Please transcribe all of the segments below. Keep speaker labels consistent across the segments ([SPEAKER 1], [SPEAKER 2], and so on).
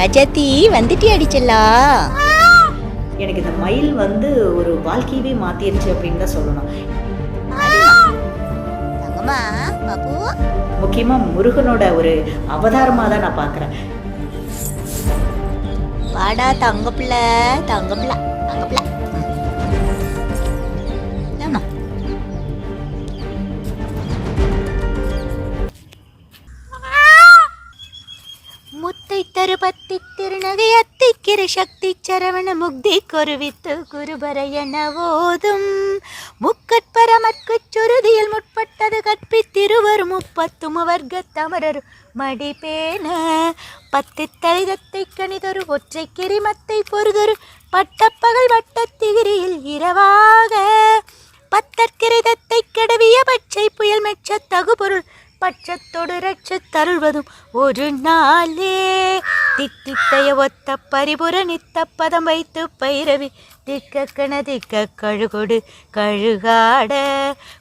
[SPEAKER 1] அஜாத்தி வந்துட்டே அடிச்சல்லா.
[SPEAKER 2] எனக்கு இந்த மயில் வந்து ஒரு வாழ்க்கையவே மாத்திருச்சு அப்படின்னு தான் சொல்லணும்.
[SPEAKER 1] தங்கம்மா பாப்பு,
[SPEAKER 2] முக்கியமா முருகனோட ஒரு அவதாரமா தான் நான் பாக்குறேன்.
[SPEAKER 1] வாடா தங்க பிள்ளை, தங்க பிள்ளை, தங்க பிள்ளை. ஏம்மா? முத்தை தருபத்தி திருநகை அத்திக்கிற சக்தி சரவண முக்தி கொருவித்து குருபரையன ஓதும் முக்கட்பரமற்கு சுருதியில் முற்பட்டது கற்பித்திருவர் முப்பத்தும் வர்க்க தமரர் மடிபேன பத்து தளிதத்தை கணிதொரு ஒற்றை கிரிமத்தை பொறுதொரு பட்டப்பகல் வட்டத்திகிரியில் இரவாக பத்தற்கிரிதத்தை கெடவிய பச்சை புயல் மெச்ச தகுபொருள் பட்சத்தோடு ரட்ச தருள்வதும் ஒரு நாளே தித்தித்தைய ஒத்த பரிபுர நித்த பதம் வைத்து பைரவி திக்க கணதிக்க கழுகொடு கழுகாட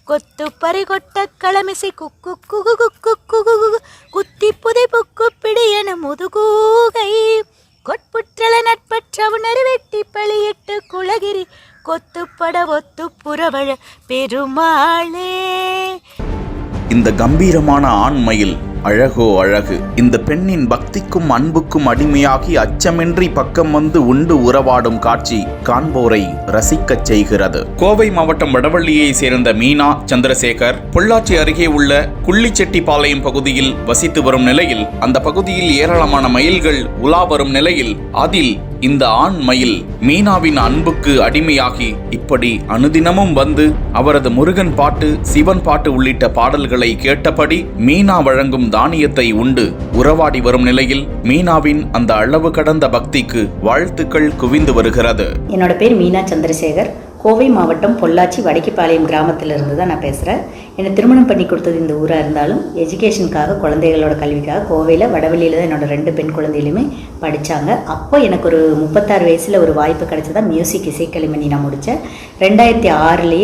[SPEAKER 1] கொத்து பறி கொட்ட களமிசை குக்கு குகு குக்கு குகு குத்தி புதை புக்கு பிடியன முதுகூகை கொட்புற்றல நட்பற்ற உணர் வெட்டி பழியிட்டு குலகிரி கொத்துப்பட ஒத்து புறவழ பெருமாளே.
[SPEAKER 3] இந்த கம்பீரமான ஆண்மயில் அழகோ அழகு. இந்த பெண்ணின் பக்திக்கும் அன்புக்கும் அடிமையாகி அச்சமின்றி பக்கம் வந்து உண்டு உறவாடும் காட்சி காண்போரை ரசிக்கச் செய்கிறது. கோவை மாவட்டம் வடவள்ளியை சேர்ந்த மீனா சந்திரசேகர் பொள்ளாச்சி அருகே உள்ள குள்ளிச்செட்டிப்பாளையம் பகுதியில் வசித்து வரும் நிலையில் அந்த பகுதியில் ஏராளமான மயில்கள் உலா வரும் நிலையில் அதில் இந்த ஆண் மயில் மீனாவின் அன்புக்கு அடிமையாகி இப்படி அனுதினமும் வந்து அவரது முருகன் பாட்டு, சிவன் பாட்டு உள்ளிட்ட பாடல்களை கேட்டபடி மீனா வழங்கும் தானியத்தை உண்டு உறவாடி வரும் நிலையில் மீனாவின் அந்த அளவு கடந்த பக்திக்கு வாழ்த்துக்கள் குவிந்து வருகிறது.
[SPEAKER 2] என்னோட பேர் மீனா சந்திரசேகர். கோவை மாவட்டம் பொள்ளாச்சி வடக்கிப்பாளையம் கிராமத்திலிருந்து தான் நான் பேசுகிறேன். என்னை திருமணம் பண்ணி கொடுத்தது இந்த ஊராக இருந்தாலும் எஜுகேஷனுக்காக, குழந்தைகளோட கல்விக்காக கோவையில் வடவள்ளியில் தான் என்னோடய 2 பெண் குழந்தைகளுமே படித்தாங்க. அப்போ எனக்கு ஒரு 36 வயசில் ஒரு வாய்ப்பு கிடைச்சதா மியூசிக் இசைக்கலைமணி நான் முடித்தேன். 2006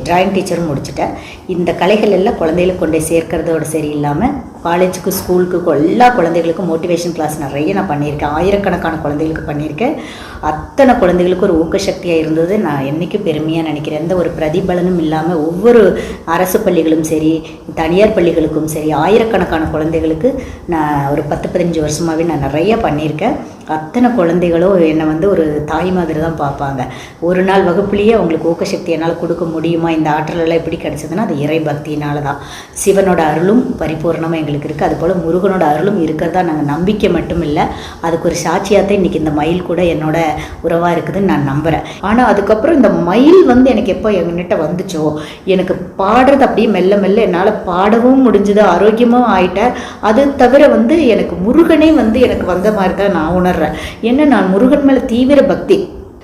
[SPEAKER 2] டிராயிங் டீச்சரும் முடிச்சிட்டேன். இந்த கலைகள் எல்லாம் குழந்தைகளுக்கு கொண்டு சேர்க்கறதோடு சரி இல்லாமல் காலேஜுக்கு, ஸ்கூலுக்கு எல்லா குழந்தைகளுக்கும் மோட்டிவேஷன் கிளாஸ் நிறைய நான் பண்ணியிருக்கேன். ஆயிரக்கணக்கான குழந்தைகளுக்கு பண்ணியிருக்கேன். அத்தனை குழந்தைகளுக்கு ஒரு ஊக்கசக்தியாக இருந்தது நான் என்றைக்கும் பெருமையாக நினைக்கிறேன். எந்த ஒரு பிரதிபலனும் இல்லாமல் ஒவ்வொரு அரசு பள்ளிகளும் சரி, தனியார் பள்ளிகளுக்கும் சரி, ஆயிரக்கணக்கான குழந்தைகளுக்கு நான் ஒரு 10-15 வருஷமாகவே நான் நிறைய பண்ணியிருக்கேன். அத்தனை குழந்தைகளும் என்னை வந்து ஒரு தாய் மாதிரி தான் பார்ப்பாங்க. ஒரு நாள் வகுப்புலேயே அவங்களுக்கு ஊக்கசக்தி என்னால் கொடுக்க முடியுமா, இந்த ஆற்றலெல்லாம் எப்படி கிடச்சதுன்னா அது இறை பக்தியினால தான். சிவனோட அருளும் பரிபூர்ணமாக எங்களுக்கு இருக்குது. அதுபோல் முருகனோட அருளும் இருக்கிறதா நாங்கள் நம்பிக்கை மட்டும் இல்லை, அதுக்கு ஒரு சாட்சியாகத்தான் இன்றைக்கி இந்த மயில் கூட என்னோட உறவாக இருக்குதுன்னு நான் நம்புகிறேன். ஆனால் அதுக்கப்புறம் இந்த மயில் வந்து எனக்கு எப்போ என்கிட்ட வந்துச்சோ எனக்கு பாடுறது அப்படியே மெல்ல மெல்ல என்னால் பாடவும் முடிஞ்சுது, ஆரோக்கியமாக ஆயிட்டேன். அது தவிர வந்து எனக்கு முருகனே வந்து எனக்கு வந்த மாதிரி தான் நான் உணர்றேன். என்ன, நான் முருகன் மேலே தீவிர பக்தி.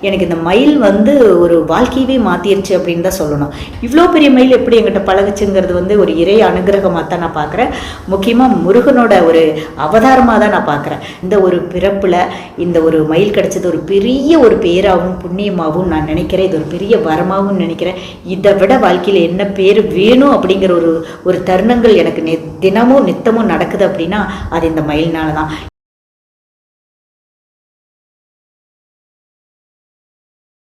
[SPEAKER 2] எனக்கு இந்த மயில் வந்து ஒரு வாழ்க்கையவே மாற்றிருச்சு அப்படின்னு தான் சொல்லணும். இவ்வளோ பெரிய மயில் எப்படி என்கிட்ட பழகுச்சுங்கிறது வந்து ஒரு இறை அனுகிரகமாக தான் நான் பார்க்குறேன். முக்கியமாக முருகனோட ஒரு அவதாரமாக தான் நான் பார்க்குறேன். இந்த ஒரு பிறப்பில் இந்த ஒரு மயில் கிடச்சது ஒரு பெரிய ஒரு பேராகவும் புண்ணியமாகவும் நான் நினைக்கிறேன். இது ஒரு பெரிய வரமாகவும் நினைக்கிறேன். இதை விட வாழ்க்கையில் என்ன பேர் வேணும் அப்படிங்கிற ஒரு தருணங்கள் எனக்கு தினமும் நித்தமும் நடக்குது அப்படின்னா அது இந்த மயில்னால தான்.